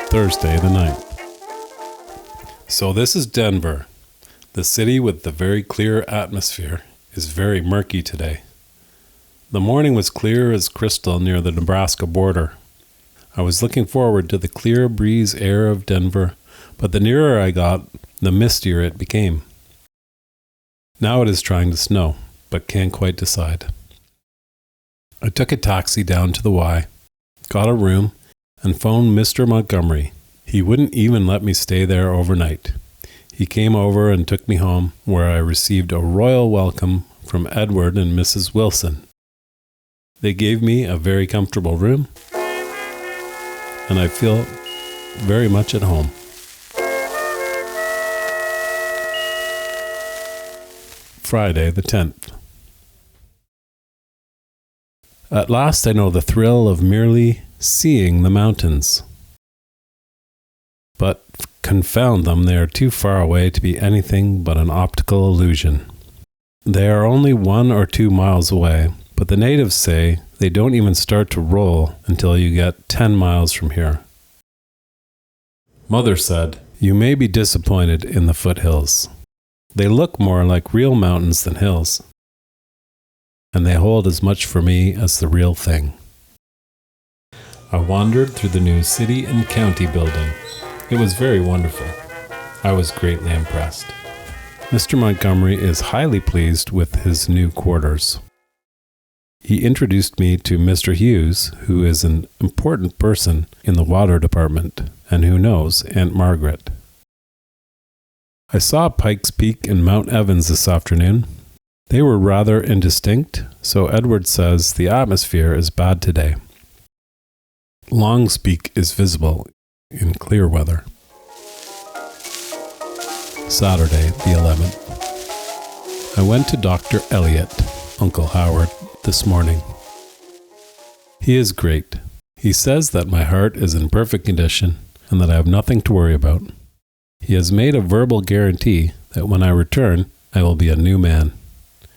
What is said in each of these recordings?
Thursday the 9th. So this is Denver. The city with the very clear atmosphere is very murky today. The morning was clear as crystal near the Nebraska border. I was looking forward to the clear breeze air of Denver, but the nearer I got, the mistier it became. Now it is trying to snow, but can't quite decide. I took a taxi down to the Y, got a room, and phoned Mr. Montgomery. He wouldn't even let me stay there overnight. He came over and took me home, where I received a royal welcome from Edward and Mrs. Wilson. They gave me a very comfortable room, and I feel very much at home. Friday the 10th. At last I know the thrill of merely seeing the mountains. But confound them, they are too far away to be anything but an optical illusion. They are only 1 or 2 miles away, but the natives say they don't even start to roll until you get 10 miles from here. Mother said, "You may be disappointed in the foothills. They look more like real mountains than hills, and they hold as much for me as the real thing." I wandered through the new city and county building. It was very wonderful. I was greatly impressed. Mr. Montgomery is highly pleased with his new quarters. He introduced me to Mr. Hughes, who is an important person in the water department and who knows Aunt Margaret. I saw Pikes Peak and Mount Evans this afternoon. They were rather indistinct, so Edward says the atmosphere is bad today. Long's Peak is visible in clear weather. Saturday, the 11th. I went to Dr. Elliott, Uncle Howard, this morning. He is great. He says that my heart is in perfect condition and that I have nothing to worry about. He has made a verbal guarantee that when I return, I will be a new man.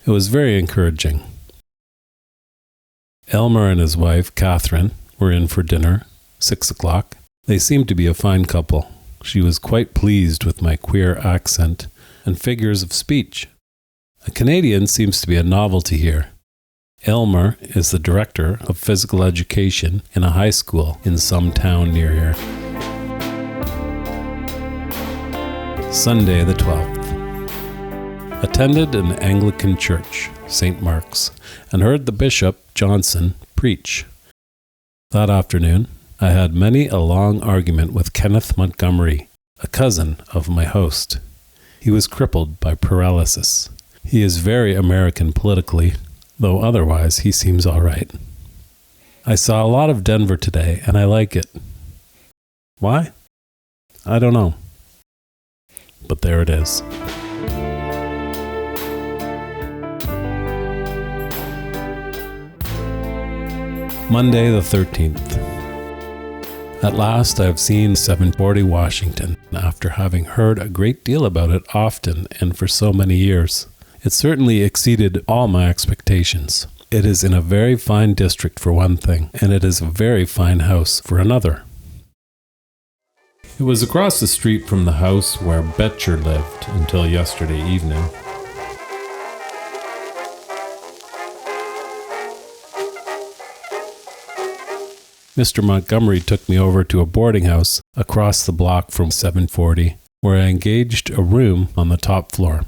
It was very encouraging. Elmer and his wife, Catherine, were in for dinner, 6 o'clock. They seemed to be a fine couple. She was quite pleased with my queer accent and figures of speech. A Canadian seems to be a novelty here. Elmer is the director of physical education in a high school in some town near here. Sunday the 12th. Attended an Anglican church, St. Mark's, and heard the Bishop, Johnson, preach. That afternoon, I had many a long argument with Kenneth Montgomery, a cousin of my host. He was crippled by paralysis. He is very American politically, though otherwise he seems all right. I saw a lot of Denver today, and I like it. Why? I don't know. But there it is. Monday the 13th. At last I have seen 740 Washington, after having heard a great deal about it often and for so many years. It certainly exceeded all my expectations. It is in a very fine district for one thing, and it is a very fine house for another. It was across the street from the house where Betcher lived until yesterday evening. Mr. Montgomery took me over to a boarding house across the block from 740, where I engaged a room on the top floor.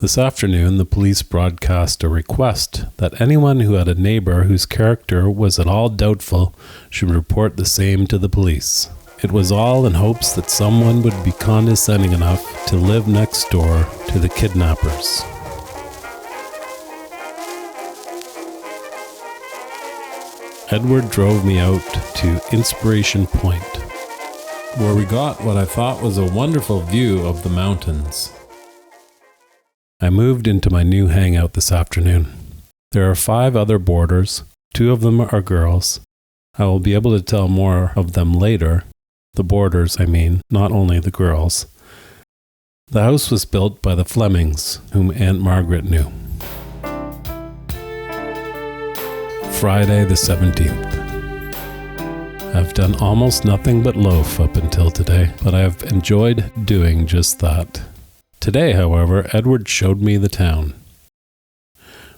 This afternoon, the police broadcast a request that anyone who had a neighbor whose character was at all doubtful should report the same to the police. It was all in hopes that someone would be condescending enough to live next door to the kidnappers. Edward drove me out to Inspiration Point, where we got what I thought was a wonderful view of the mountains. I moved into my new hangout this afternoon. There are 5 other boarders. 2 of them are girls. I will be able to tell more of them later. The boarders, I mean, not only the girls. The house was built by the Flemings, whom Aunt Margaret knew. Friday the 17th. I've done almost nothing but loaf up until today, but I have enjoyed doing just that. Today, however, Edward showed me the town.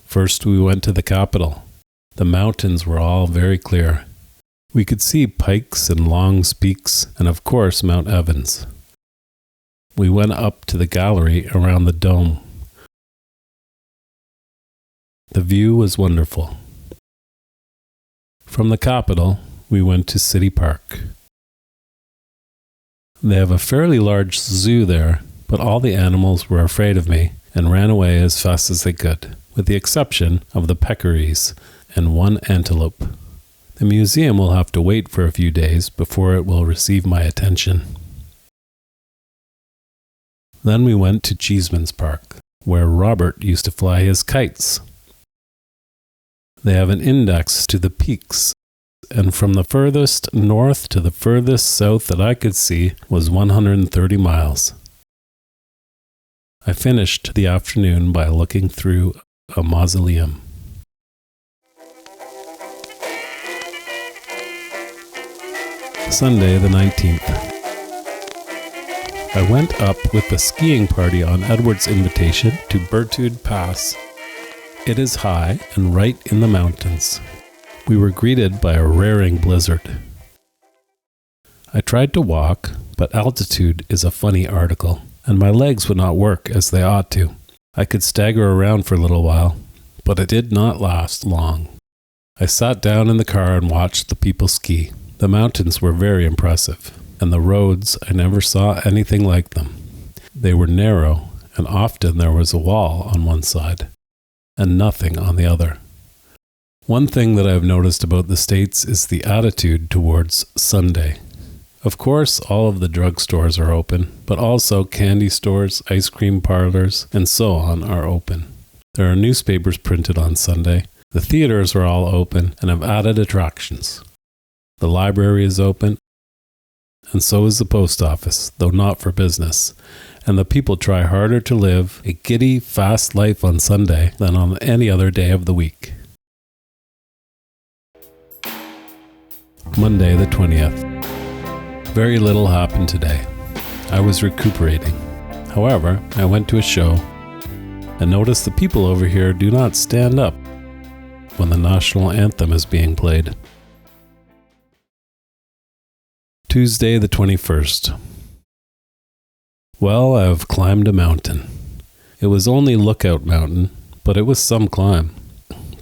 First, we went to the capital. The mountains were all very clear. We could see Pikes and Long's Peaks, and of course Mount Evans. We went up to the gallery around the dome. The view was wonderful. From the capital, we went to City Park. They have a fairly large zoo there, but all the animals were afraid of me and ran away as fast as they could, with the exception of the peccaries and one antelope. The museum will have to wait for a few days before it will receive my attention. Then we went to Cheeseman Park, where Robert used to fly his kites. They have an index to the peaks, and from the furthest north to the furthest south that I could see was 130 miles. I finished the afternoon by looking through a mausoleum. Sunday the 19th. I went up with the skiing party on Edward's invitation to Berthoud Pass. It is high and right in the mountains. We were greeted by a raring blizzard. I tried to walk, but altitude is a funny article, and my legs would not work as they ought to. I could stagger around for a little while, but it did not last long. I sat down in the car and watched the people ski. The mountains were very impressive, and the roads, I never saw anything like them. They were narrow, and often there was a wall on one side, and nothing on the other. One thing that I've noticed about the States is the attitude towards Sunday. Of course, all of the drugstores are open, but also candy stores, ice cream parlors, and so on are open. There are newspapers printed on Sunday. The theaters are all open and have added attractions. The library is open, and so is the post office, though not for business. And the people try harder to live a giddy, fast life on Sunday than on any other day of the week. Monday the 20th. Very little happened today. I was recuperating. However, I went to a show and noticed the people over here do not stand up when the national anthem is being played. Tuesday the 21st. Well, I have climbed a mountain. It was only Lookout Mountain, but it was some climb.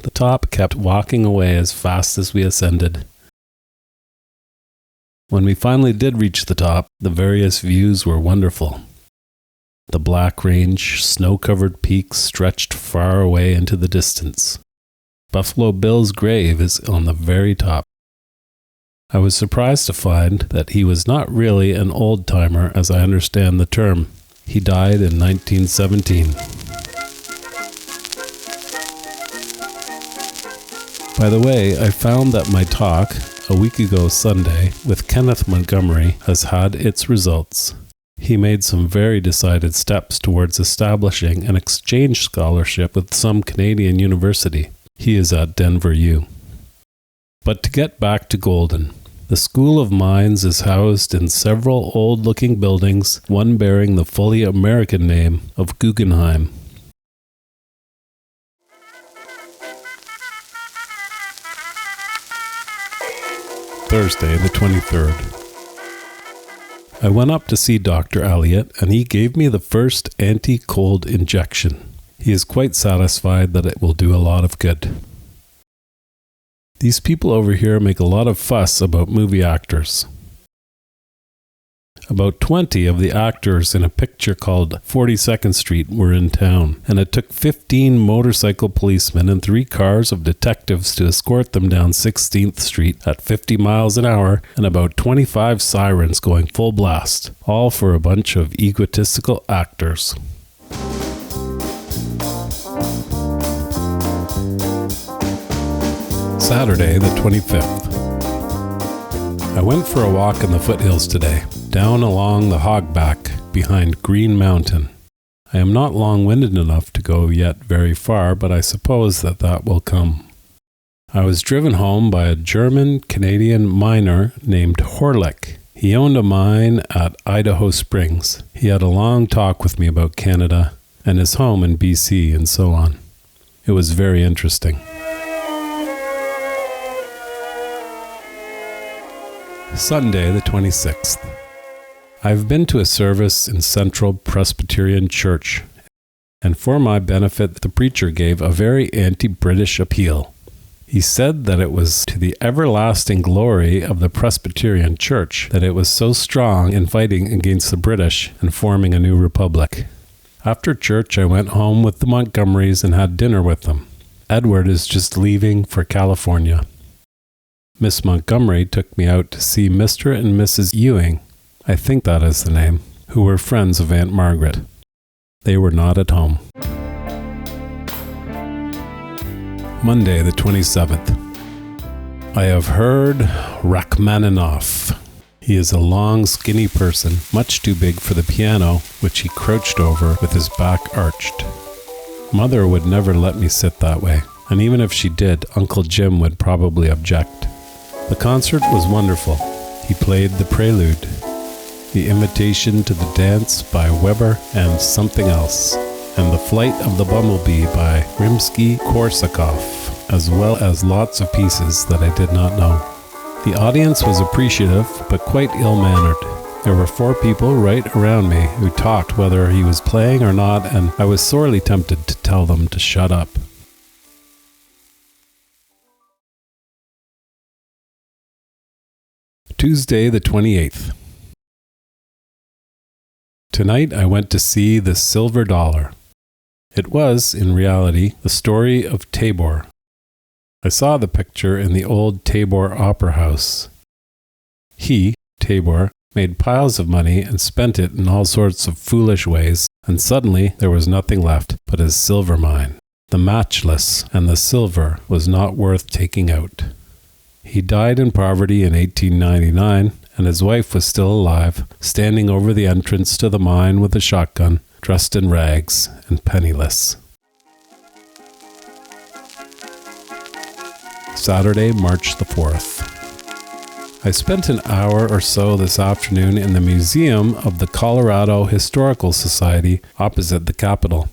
The top kept walking away as fast as we ascended. When we finally did reach the top, the various views were wonderful. The Black Range, snow-covered peaks stretched far away into the distance. Buffalo Bill's grave is on the very top. I was surprised to find that he was not really an old-timer as I understand the term. He died in 1917. By the way, I found that my talk, a week ago Sunday, with Kenneth Montgomery has had its results. He made some very decided steps towards establishing an exchange scholarship with some Canadian university. He is at Denver U. But to get back to Golden, the School of Mines is housed in several old-looking buildings, one bearing the fully American name of Guggenheim. Thursday, the 23rd. I went up to see Dr. Elliott, and he gave me the first anti-cold injection. He is quite satisfied that it will do a lot of good. These people over here make a lot of fuss about movie actors. About 20 of the actors in a picture called 42nd Street were in town, and it took 15 motorcycle policemen and 3 cars of detectives to escort them down 16th Street at 50 miles an hour and about 25 sirens going full blast, all for a bunch of egotistical actors. Saturday, the 25th. I went for a walk in the foothills today, down along the hogback behind Green Mountain. I am not long-winded enough to go yet very far, but I suppose that will come. I was driven home by a German-Canadian miner named Horlick. He owned a mine at Idaho Springs. He had a long talk with me about Canada and his home in BC and so on. It was very interesting. Sunday, the 26th. I've been to a service in Central Presbyterian Church, and for my benefit, the preacher gave a very anti-British appeal. He said that it was to the everlasting glory of the Presbyterian Church that it was so strong in fighting against the British and forming a new republic. After church, I went home with the Montgomerys and had dinner with them. Edward is just leaving for California. Miss Montgomery took me out to see Mr. and Mrs. Ewing, I think that is the name, who were friends of Aunt Margaret. They were not at home. Monday, the 27th. I have heard Rachmaninoff. He is a long, skinny person, much too big for the piano, which he crouched over with his back arched. Mother would never let me sit that way, and even if she did, Uncle Jim would probably object. The concert was wonderful. He played the Prelude, The Invitation to the Dance by Weber and something else, and The Flight of the Bumblebee by Rimsky-Korsakov, as well as lots of pieces that I did not know. The audience was appreciative, but quite ill-mannered. There were 4 people right around me who talked whether he was playing or not, and I was sorely tempted to tell them to shut up. Tuesday, the 28th. Tonight I went to see The Silver Dollar. It was, in reality, the story of Tabor. I saw the picture in the old Tabor Opera House. He, Tabor, made piles of money and spent it in all sorts of foolish ways, and suddenly there was nothing left but his silver mine. The matchless, and the silver was not worth taking out. He died in poverty in 1899, and his wife was still alive, standing over the entrance to the mine with a shotgun, dressed in rags and penniless. Saturday, March the 4th. I spent an hour or so this afternoon in the Museum of the Colorado Historical Society opposite the Capitol.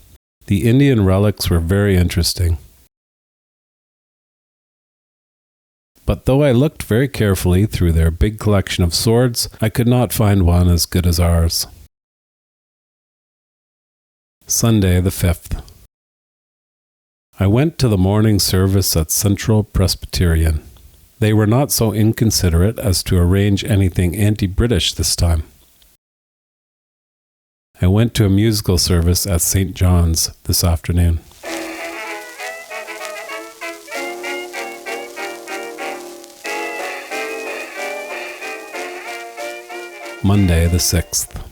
The Indian relics were very interesting. But though I looked very carefully through their big collection of swords, I could not find one as good as ours. Sunday, the 5th. I went to the morning service at Central Presbyterian. They were not so inconsiderate as to arrange anything anti-British this time. I went to a musical service at St. John's this afternoon. Monday, the 6th.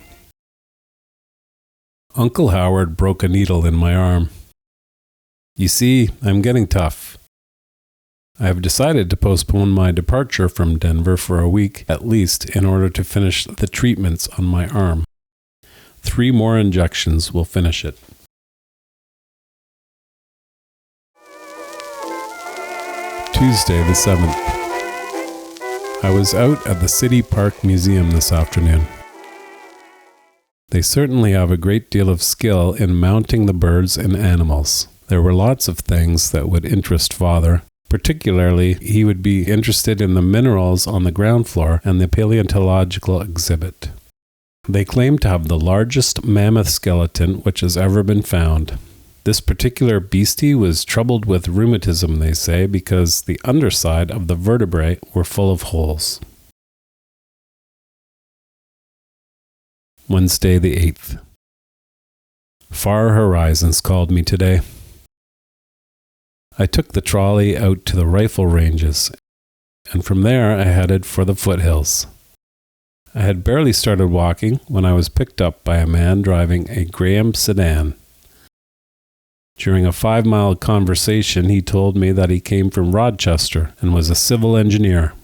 Uncle Howard broke a needle in my arm. You see, I'm getting tough. I have decided to postpone my departure from Denver for a week at least in order to finish the treatments on my arm. 3 more injections will finish it. Tuesday, the 7th. I was out at the City Park Museum this afternoon. They certainly have a great deal of skill in mounting the birds and animals. There were lots of things that would interest Father. Particularly, he would be interested in the minerals on the ground floor and the paleontological exhibit. They claim to have the largest mammoth skeleton which has ever been found. This particular beastie was troubled with rheumatism, they say, because the underside of the vertebrae were full of holes. Wednesday, the 8th. Far Horizons called me today. I took the trolley out to the rifle ranges, and from there I headed for the foothills. I had barely started walking when I was picked up by a man driving a Graham sedan. During a 5-mile conversation, he told me that he came from Rochester and was a civil engineer.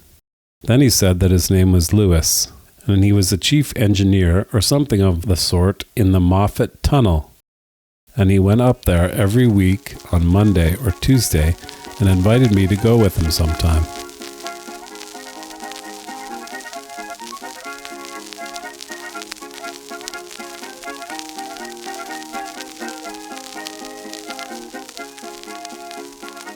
Then he said that his name was Lewis, and he was the chief engineer or something of the sort in the Moffat Tunnel. And he went up there every week on Monday or Tuesday and invited me to go with him sometime.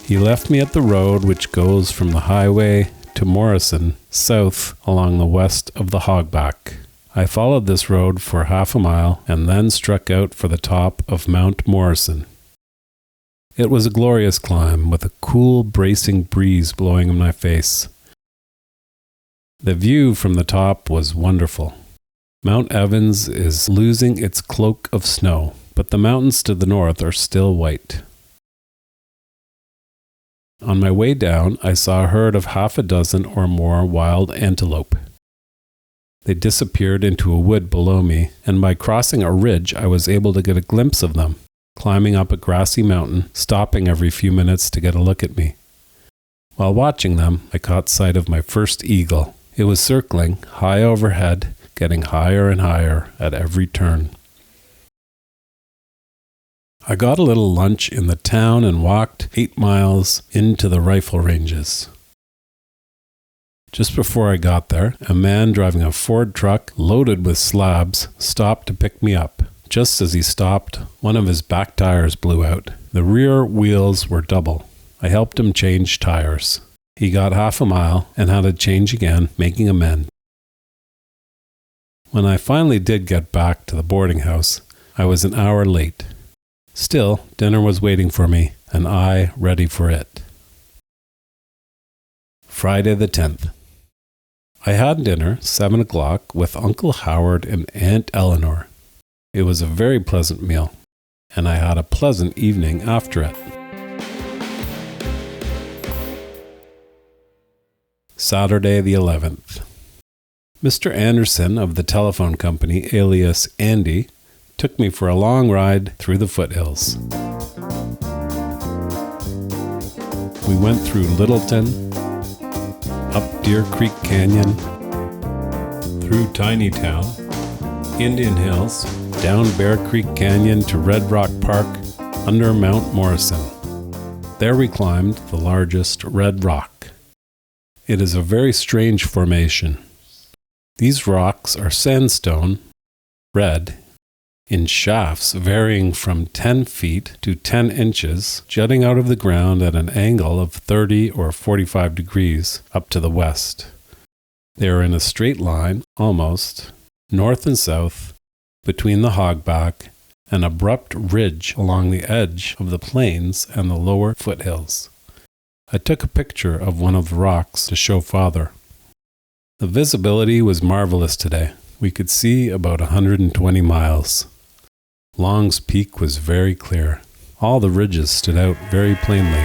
He left me at the road which goes from the highway to Morrison, south along the west of the Hogback. I followed this road for half a mile and then struck out for the top of Mount Morrison. It was a glorious climb with a cool, bracing breeze blowing in my face. The view from the top was wonderful. Mount Evans is losing its cloak of snow, but the mountains to the north are still white. On my way down, I saw a herd of half a dozen or more wild antelope. They disappeared into a wood below me, and by crossing a ridge, I was able to get a glimpse of them, climbing up a grassy mountain, stopping every few minutes to get a look at me. While watching them, I caught sight of my first eagle. It was circling high overhead, getting higher and higher at every turn. I got a little lunch in the town and walked 8 miles into the rifle ranges. Just before I got there, a man driving a Ford truck loaded with slabs stopped to pick me up. Just as he stopped, one of his back tires blew out. The rear wheels were double. I helped him change tires. He got half a mile and had to change again, making amends. When I finally did get back to the boarding house, I was an hour late. Still, dinner was waiting for me, and I ready for it. Friday the 10th. I had dinner, 7 o'clock, with Uncle Howard and Aunt Eleanor. It was a very pleasant meal, and I had a pleasant evening after it. Saturday the 11th. Mr. Anderson of the telephone company, alias Andy, took me for a long ride through the foothills. We went through Littleton, up Deer Creek Canyon, through Tiny Town, Indian Hills, down Bear Creek Canyon to Red Rock Park, under Mount Morrison. There we climbed the largest red rock. It is a very strange formation. These rocks are sandstone, red, in shafts varying from 10 feet to 10 inches, jutting out of the ground at an angle of 30 or 45 degrees up to the west. They are in a straight line, almost, north and south, between the Hogback, an abrupt ridge along the edge of the plains and the lower foothills. I took a picture of one of the rocks to show Father. The visibility was marvelous today. We could see about 120 miles. Long's Peak was very clear. All the ridges stood out very plainly.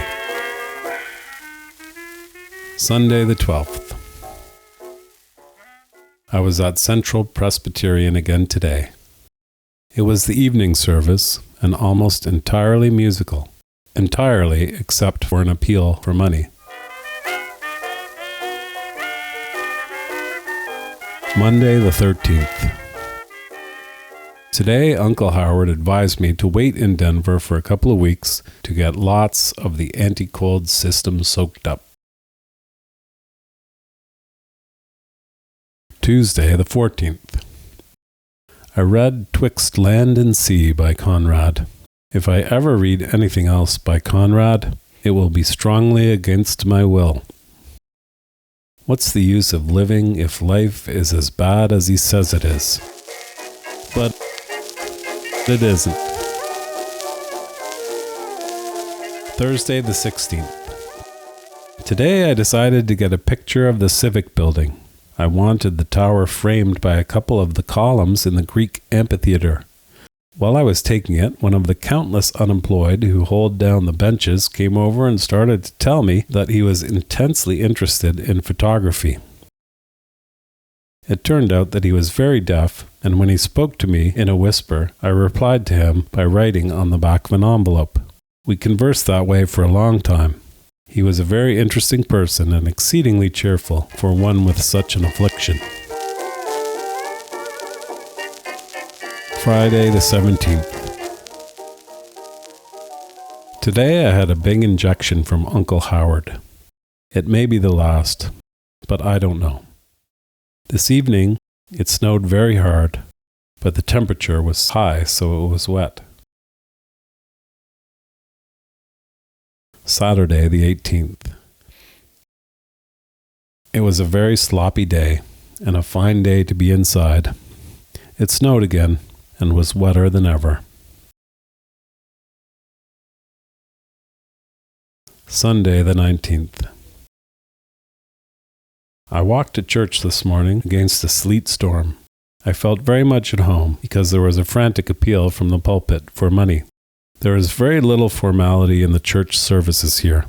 Sunday the 12th. I was at Central Presbyterian again today. It was the evening service and almost entirely musical. Entirely except for an appeal for money. Monday the 13th. Today, Uncle Howard advised me to wait in Denver for a couple of weeks to get lots of the anti-cold system soaked up. Tuesday the 14th. I read Twixt Land and Sea by Conrad. If I ever read anything else by Conrad, it will be strongly against my will. What's the use of living if life is as bad as he says it is? But it isn't. Thursday the 16th. Today I decided to get a picture of the Civic Building. I wanted the tower framed by a couple of the columns in the Greek amphitheater. While I was taking it, one of the countless unemployed who hold down the benches came over and started to tell me that he was intensely interested in photography. It turned out that he was very deaf, and when he spoke to me in a whisper, I replied to him by writing on the back of an envelope. We conversed that way for a long time. He was a very interesting person and exceedingly cheerful for one with such an affliction. Friday the 17th. Today I had a big injection from Uncle Howard. It may be the last, but I don't know. This evening, it snowed very hard, but the temperature was high, so it was wet. Saturday, the 18th. It was a very sloppy day, and a fine day to be inside. It snowed again, and was wetter than ever. Sunday, the 19th. I walked to church this morning against a sleet storm. I felt very much at home because there was a frantic appeal from the pulpit for money. There is very little formality in the church services here.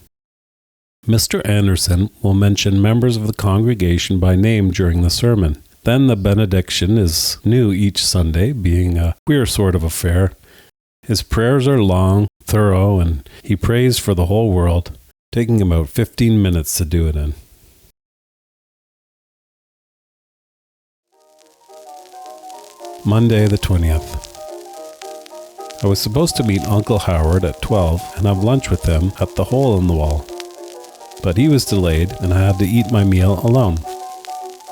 Mr. Anderson will mention members of the congregation by name during the sermon. Then the benediction is new each Sunday, being a queer sort of affair. His prayers are long, thorough, and he prays for the whole world, taking about 15 minutes to do it in. Monday the 20th. I was supposed to meet Uncle Howard at 12 and have lunch with him at the Hole in the Wall, but he was delayed and I had to eat my meal alone.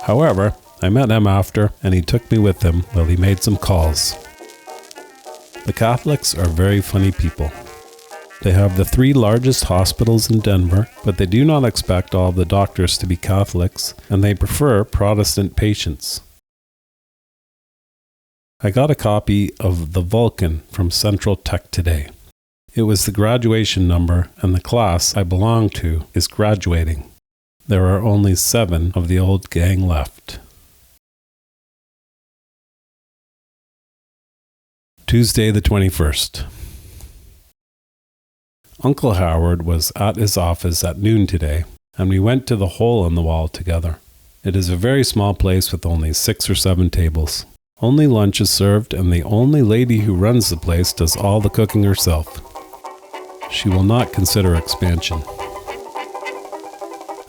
However, I met him after and he took me with him while he made some calls. The Catholics are very funny people. They have the 3 largest hospitals in Denver, but they do not expect all the doctors to be Catholics, and they prefer Protestant patients. I got a copy of The Vulcan from Central Tech today. It was the graduation number, and the class I belong to is graduating. There are only 7 of the old gang left. Tuesday the 21st. Uncle Howard was at his office at noon today, and we went to the Hole in the Wall together. It is a very small place with only 6 or 7 tables. Only lunch is served, and the only lady who runs the place does all the cooking herself. She will not consider expansion.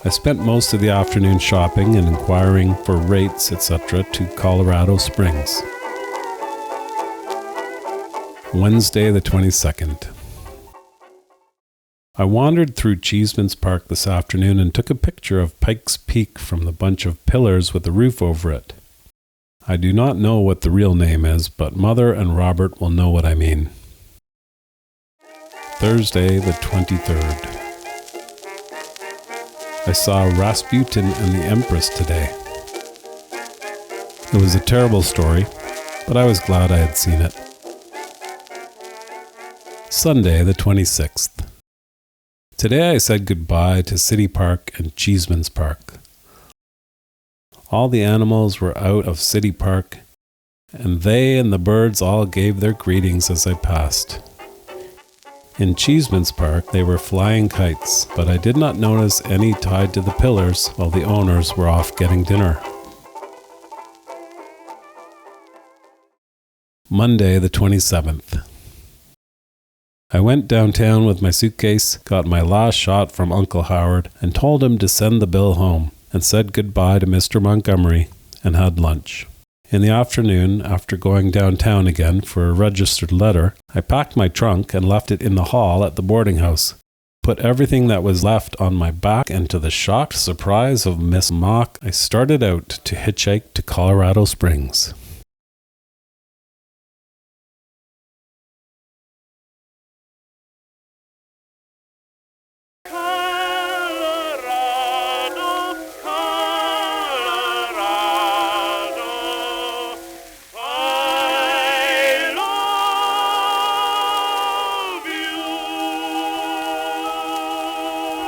I spent most of the afternoon shopping and inquiring for rates, etc. to Colorado Springs. Wednesday the 22nd. I wandered through Cheeseman Park this afternoon and took a picture of Pike's Peak from the bunch of pillars with a roof over it. I do not know what the real name is, but Mother and Robert will know what I mean. Thursday the 23rd. I saw Rasputin and the Empress today. It was a terrible story, but I was glad I had seen it. Sunday the 26th. Today I said goodbye to City Park and Cheeseman's Park. All the animals were out of City Park, and they and the birds all gave their greetings as I passed. In Cheeseman's Park, they were flying kites, but I did not notice any tied to the pillars while the owners were off getting dinner. Monday the 27th. I went downtown with my suitcase, got my last shot from Uncle Howard, and told him to send the bill home, and said goodbye to Mr. Montgomery, and had lunch. In the afternoon, after going downtown again for a registered letter, I packed my trunk and left it in the hall at the boarding house. Put everything that was left on my back, and to the shocked surprise of Miss Mock, I started out to hitchhike to Colorado Springs.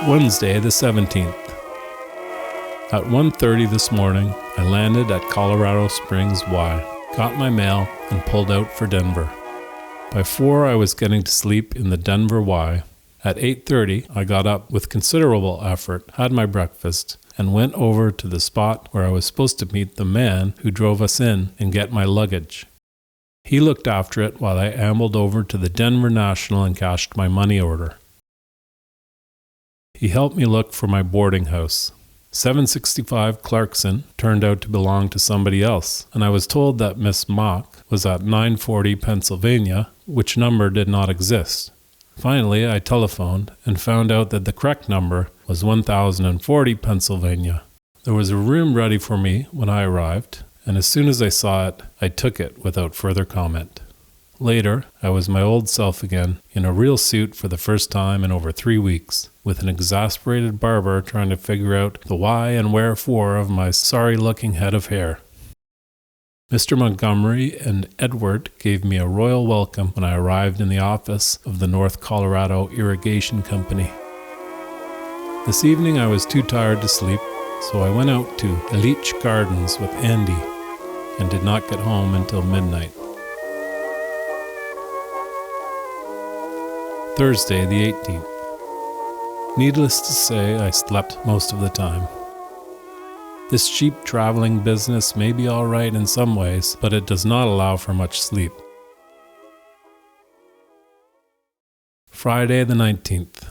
Wednesday the 17th. At 1:30 this morning, I landed at Colorado Springs Y, got my mail, and pulled out for Denver. By 4 I was getting to sleep in the Denver Y. At 8:30 I got up with considerable effort, had my breakfast, and went over to the spot where I was supposed to meet the man who drove us in and get my luggage. He looked after it while I ambled over to the Denver National and cashed my money order. He helped me look for my boarding house. 765 Clarkson turned out to belong to somebody else, and I was told that Miss Mock was at 940 Pennsylvania, which number did not exist. Finally, I telephoned and found out that the correct number was 1040 Pennsylvania. There was a room ready for me when I arrived, and as soon as I saw it, I took it without further comment. Later, I was my old self again, in a real suit for the first time in over 3 weeks, with an exasperated barber trying to figure out the why and wherefore of my sorry-looking head of hair. Mr. Montgomery and Edward gave me a royal welcome when I arrived in the office of the North Colorado Irrigation Company. This evening I was too tired to sleep, so I went out to Elitch Gardens with Andy and did not get home until midnight. Thursday, the 18th. Needless to say, I slept most of the time. This cheap traveling business may be all right in some ways, but it does not allow for much sleep. Friday, the 19th.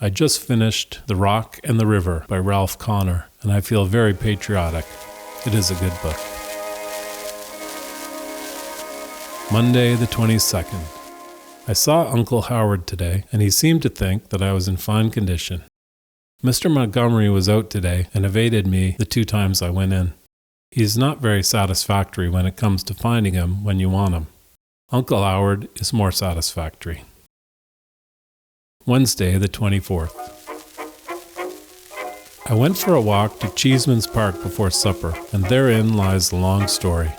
I just finished The Rock and the River by Ralph Connor, and I feel very patriotic. It is a good book. Monday, the 22nd. I saw Uncle Howard today, and he seemed to think that I was in fine condition. Mr. Montgomery was out today and evaded me the 2 times I went in. He is not very satisfactory when it comes to finding him when you want him. Uncle Howard is more satisfactory. Wednesday, the 24th. I went for a walk to Cheeseman Park before supper, and therein lies the long story.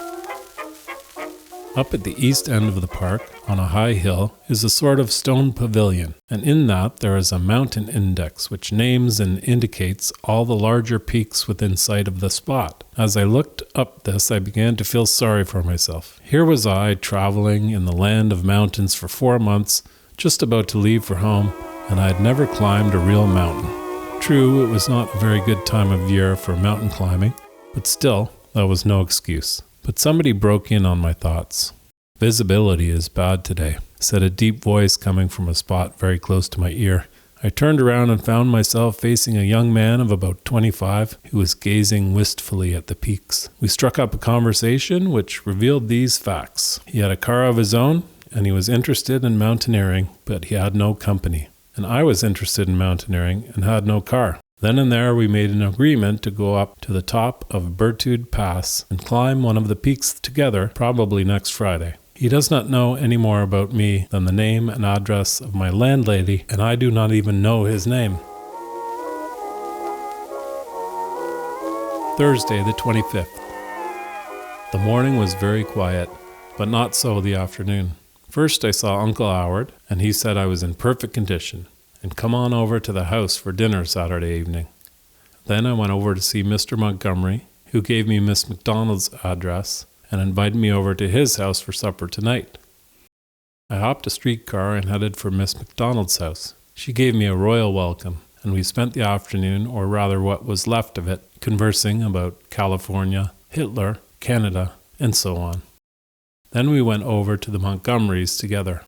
Up at the east end of the park, on a high hill, is a sort of stone pavilion, and in that there is a mountain index which names and indicates all the larger peaks within sight of the spot. As I looked up this, I began to feel sorry for myself. Here was I, traveling in the land of mountains for 4 months, just about to leave for home, and I had never climbed a real mountain. True, it was not a very good time of year for mountain climbing, but still, that was no excuse. But somebody broke in on my thoughts. "Visibility is bad today," said a deep voice coming from a spot very close to my ear. I turned around and found myself facing a young man of about 25 who was gazing wistfully at the peaks. We struck up a conversation which revealed these facts. He had a car of his own, and he was interested in mountaineering, but he had no company. And I was interested in mountaineering and had no car. Then and there we made an agreement to go up to the top of Berthoud Pass and climb one of the peaks together, probably next Friday. He does not know any more about me than the name and address of my landlady, and I do not even know his name. Thursday, the 25th. The morning was very quiet, but not so the afternoon. First I saw Uncle Howard, and he said I was in perfect condition, and come on over to the house for dinner Saturday evening. Then I went over to see Mr. Montgomery, who gave me Miss McDonald's address, and invited me over to his house for supper tonight. I hopped a streetcar and headed for Miss McDonald's house. She gave me a royal welcome, and we spent the afternoon, or rather what was left of it, conversing about California, Hitler, Canada, and so on. Then we went over to the Montgomerys together.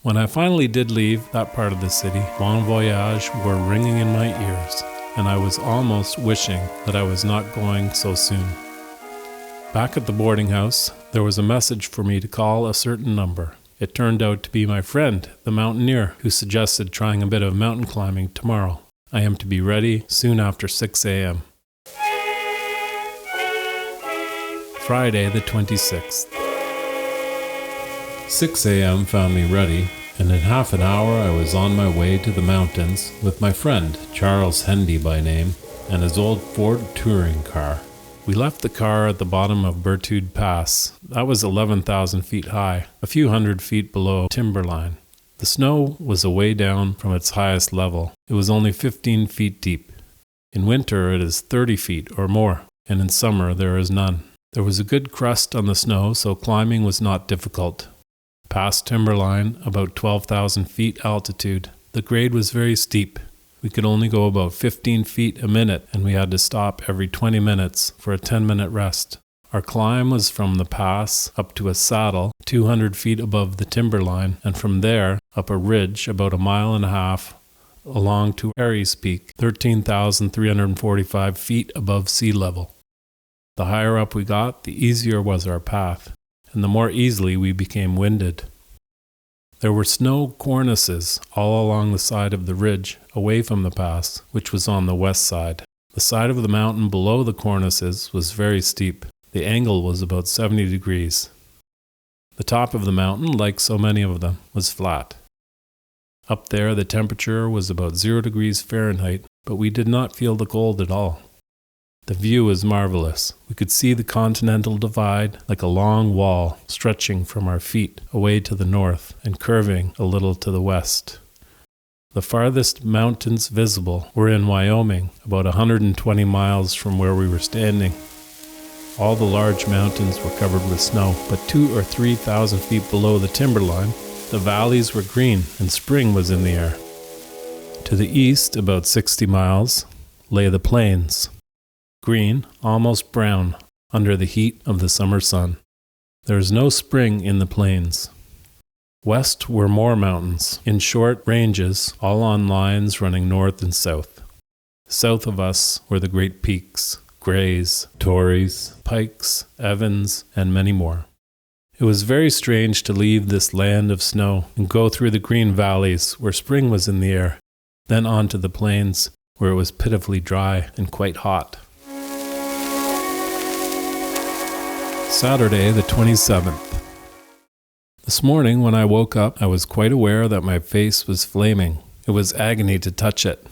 When I finally did leave that part of the city, Bon Voyage were ringing in my ears, and I was almost wishing that I was not going so soon. Back at the boarding house, there was a message for me to call a certain number. It turned out to be my friend, the mountaineer, who suggested trying a bit of mountain climbing tomorrow. I am to be ready soon after 6 a.m. Friday, the 26th. 6 a.m. found me ready, and in half an hour I was on my way to the mountains with my friend, Charles Hendy by name, and his old Ford touring car. We left the car at the bottom of Berthoud Pass. That was 11,000 feet high, a few hundred feet below timberline. The snow was away down from its highest level. It was only 15 feet deep. In winter it is 30 feet or more, and in summer there is none. There was a good crust on the snow, so climbing was not difficult. Past timberline, about 12,000 feet altitude. The grade was very steep. We could only go about 15 feet a minute, and we had to stop every 20 minutes for a 10-minute rest. Our climb was from the pass up to a saddle 200 feet above the timberline, and from there up a ridge about 1.5 miles along to Aries Peak, 13,345 feet above sea level. The higher up we got, the easier was our path, and the more easily we became winded. There were snow cornices all along the side of the ridge away from the pass, which was on the west side. The side of the mountain below the cornices was very steep. The angle was about 70 degrees. The top of the mountain, like so many of them, was flat. Up there the temperature was about 0 degrees Fahrenheit, but we did not feel the cold at all. The view was marvelous. We could see the Continental Divide like a long wall stretching from our feet away to the north and curving a little to the west. The farthest mountains visible were in Wyoming, about 120 miles from where we were standing. All the large mountains were covered with snow, but 2,000 or 3,000 feet below the timberline, the valleys were green and spring was in the air. To the east, about 60 miles, lay the plains, green, almost brown, under the heat of the summer sun. There is no spring in the plains. West were more mountains, in short ranges, all on lines running north and south. South of us were the great peaks, Grays, Torreys, Pikes, Evans, and many more. It was very strange to leave this land of snow and go through the green valleys where spring was in the air, then on to the plains where it was pitifully dry and quite hot. Saturday, the 27th. This morning when I woke up, I was quite aware that my face was flaming. It was agony to touch it.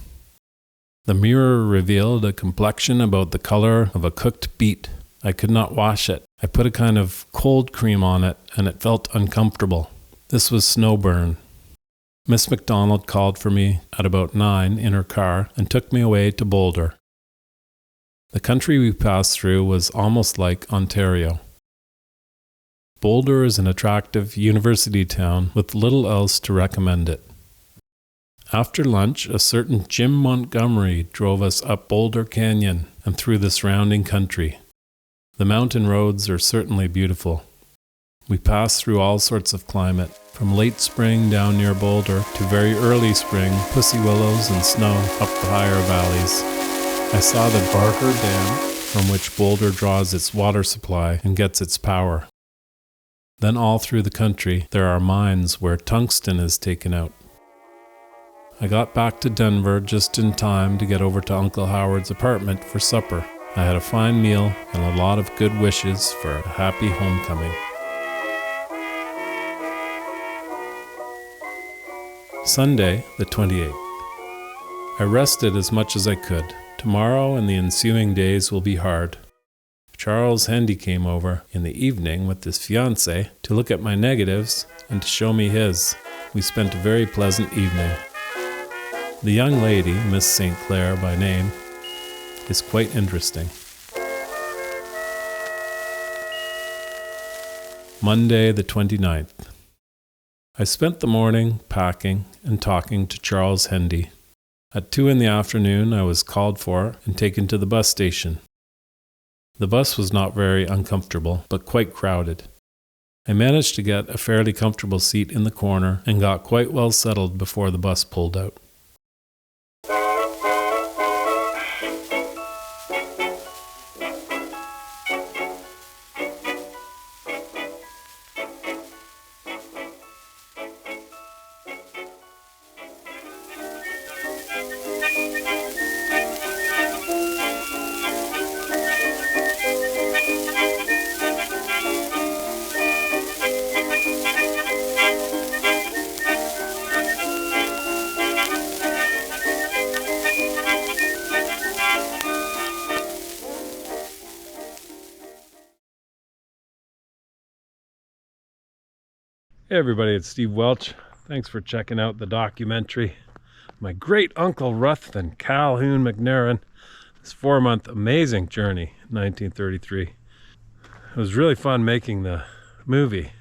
The mirror revealed a complexion about the color of a cooked beet. I could not wash it. I put a kind of cold cream on it, and it felt uncomfortable. This was snowburn. Miss MacDonald called for me at about 9 in her car and took me away to Boulder. The country we passed through was almost like Ontario. Boulder is an attractive university town with little else to recommend it. After lunch, a certain Jim Montgomery drove us up Boulder Canyon and through the surrounding country. The mountain roads are certainly beautiful. We passed through all sorts of climate, from late spring down near Boulder to very early spring, pussy willows and snow up the higher valleys. I saw the Barker Dam, from which Boulder draws its water supply and gets its power. Then all through the country, there are mines where tungsten is taken out. I got back to Denver just in time to get over to Uncle Howard's apartment for supper. I had a fine meal and a lot of good wishes for a happy homecoming. Sunday, the 28th. I rested as much as I could. Tomorrow and the ensuing days will be hard. Charles Hendy came over in the evening with his fiancée to look at my negatives and to show me his. We spent a very pleasant evening. The young lady, Miss St. Clair by name, is quite interesting. Monday, the 29th. I spent the morning packing and talking to Charles Hendy. At 2 in the afternoon, I was called for and taken to the bus station. The bus was not very uncomfortable, but quite crowded. I managed to get a fairly comfortable seat in the corner and got quite well settled before the bus pulled out. Hey everybody, it's Steve Welch. Thanks for checking out the documentary. My great uncle Ruthven Calhoun McNairn. This 4-month amazing journey in 1933. It was really fun making the movie.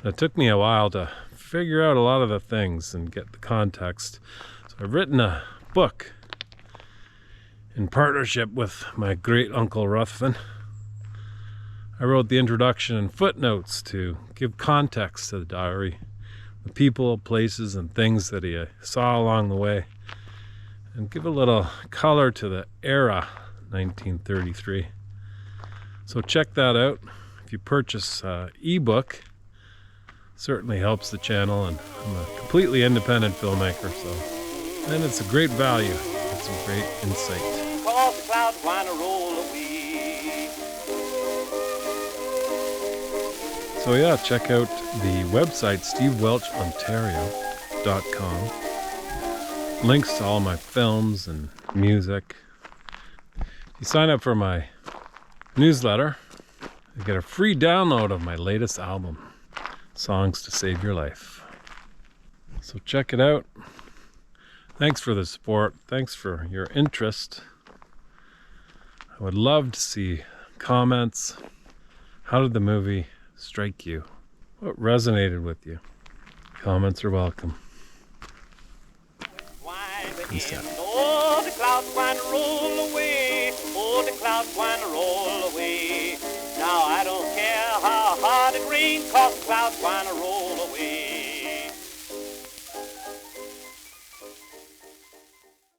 But it took me a while to figure out a lot of the things and get the context. So I've written a book in partnership with my great uncle Ruthven. I wrote the introduction and footnotes to give context to the diary, the people, places, and things that he saw along the way, and give a little color to the era, 1933. So check that out. If you purchase ebook, Certainly helps the channel, and I'm a completely independent filmmaker, so, and it's a great value. It's a great insight. Cause the clouds wanna roll away. So yeah, check out the website stevewelchontario.com. Links to all my films and music. If you sign up for my newsletter, you get a free download of my latest album, Songs to Save Your Life. So check it out. Thanks for the support. Thanks for your interest. I would love to see comments. How did the movie strike you? What resonated with you? Comments are welcome. Peace out. Oh, the clouds wanna roll away. Oh, the clouds wanna roll away. Now I don't care how hard it rains, cause the clouds wanna roll